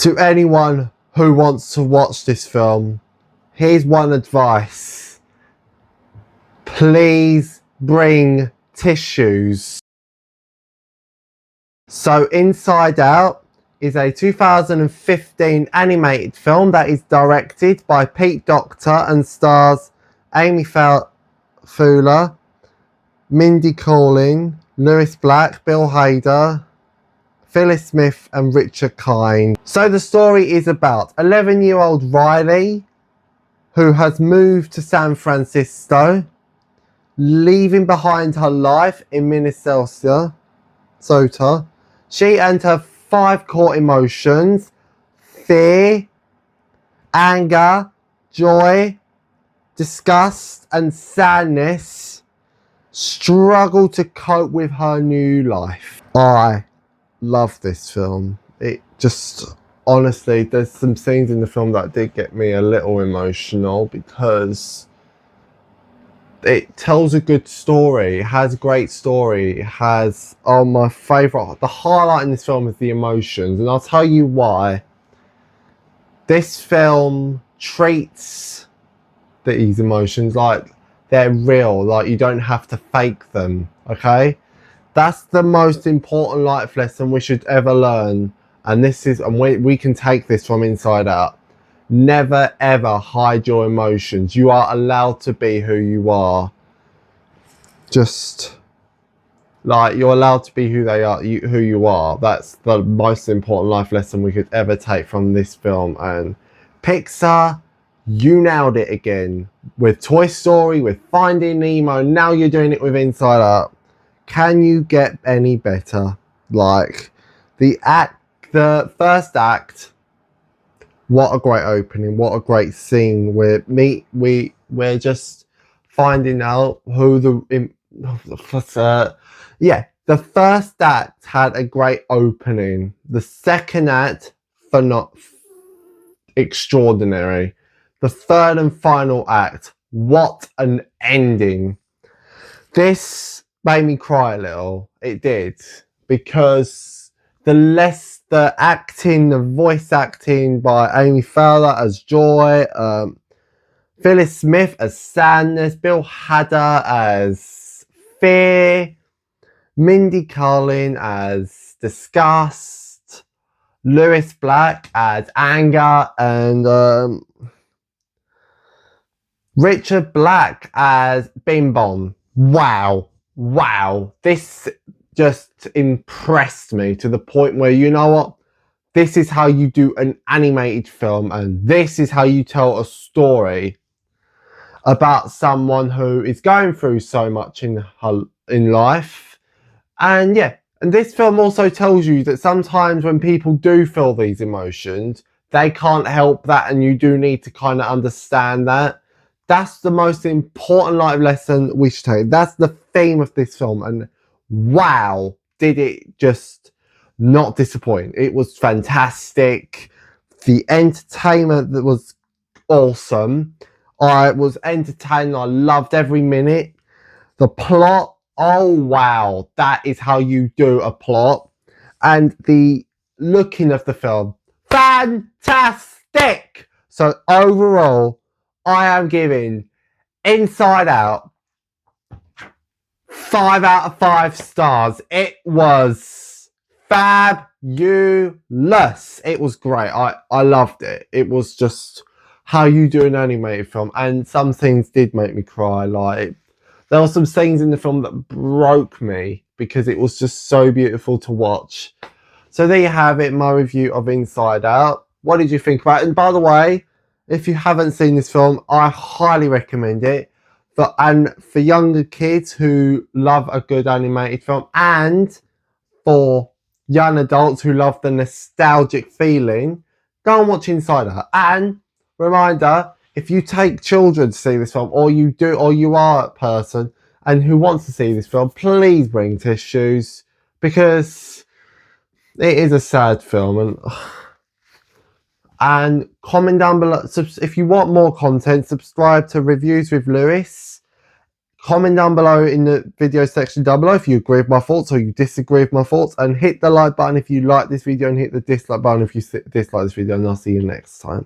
To anyone who wants to watch this film, here's one advice. Please bring tissues. So Inside Out is a 2015 animated film that is directed by Pete Docter and stars Amy Poehler, Mindy Kaling, Lewis Black, Bill Hader, Phyllis Smith and Richard Kind. So the story is about 11-year-old Riley, who has moved to San Francisco, leaving behind her life in Minnesota. She and her 5 core emotions, fear, anger, joy, disgust and sadness, struggle to cope with her new life. I love this film. It just, honestly, there's some scenes in the film that did get me a little emotional because it tells a good story. It has a great story. It has, my favourite, the highlight in this film is the emotions, and I'll tell you why. This film treats these emotions like they're real, like you don't have to fake them, okay? That's the most important life lesson we should ever learn, and we can take this from Inside Out. Never ever hide your emotions. You are allowed to be who you are. Just like you're allowed to be who you are. That's the most important life lesson we could ever take from this film. And Pixar, you nailed it again with Toy Story, with Finding Nemo. Now you're doing it with Inside Out. Can you get any better? Like the first act. What a great opening! What a great scene! We're just finding out who the first act had a great opening. The second act, not extraordinary. The third and final act, what an ending! This made me cry a little. It did, because the acting, the voice acting by Amy Poehler as Joy, Phyllis Smith as Sadness, Bill Hader as Fear, Mindy Kaling as Disgust, Lewis Black as Anger, and Richard Black as Bing Bong. Wow, this just impressed me to the point where, you know what, this is how you do an animated film, and this is how you tell a story about someone who is going through so much in life. And this film also tells you that sometimes when people do feel these emotions, they can't help that, and you do need to kind of understand that. That's the most important life lesson we should take. That's the theme of this film, and wow, did it just not disappoint. It was fantastic. The entertainment that was awesome. I was entertained. I loved every minute. The plot, oh wow, that is how you do a plot. And the looking of the film, fantastic. So overall, I am giving Inside Out 5 out of 5 stars. It was fabulous. It was great. I loved it. It was just how you do an animated film, and some things did make me cry. Like there were some scenes in the film that broke me because it was just so beautiful to watch. So there you have it, my review of Inside Out. What did you think about it? And by the way, if you haven't seen this film, I highly recommend it. For younger kids who love a good animated film, and for young adults who love the nostalgic feeling, go and watch Inside Out. And reminder, if you take children to see this film, or you are a person and who wants to see this film, please bring tissues, because it is a sad film. And comment down below if you want more content. Subscribe to Reviews with Lewis. Comment down below in the video section down below if you agree with my thoughts or you disagree with my thoughts, and hit the like button if you like this video and hit the dislike button if you dislike this video, and I'll see you next time.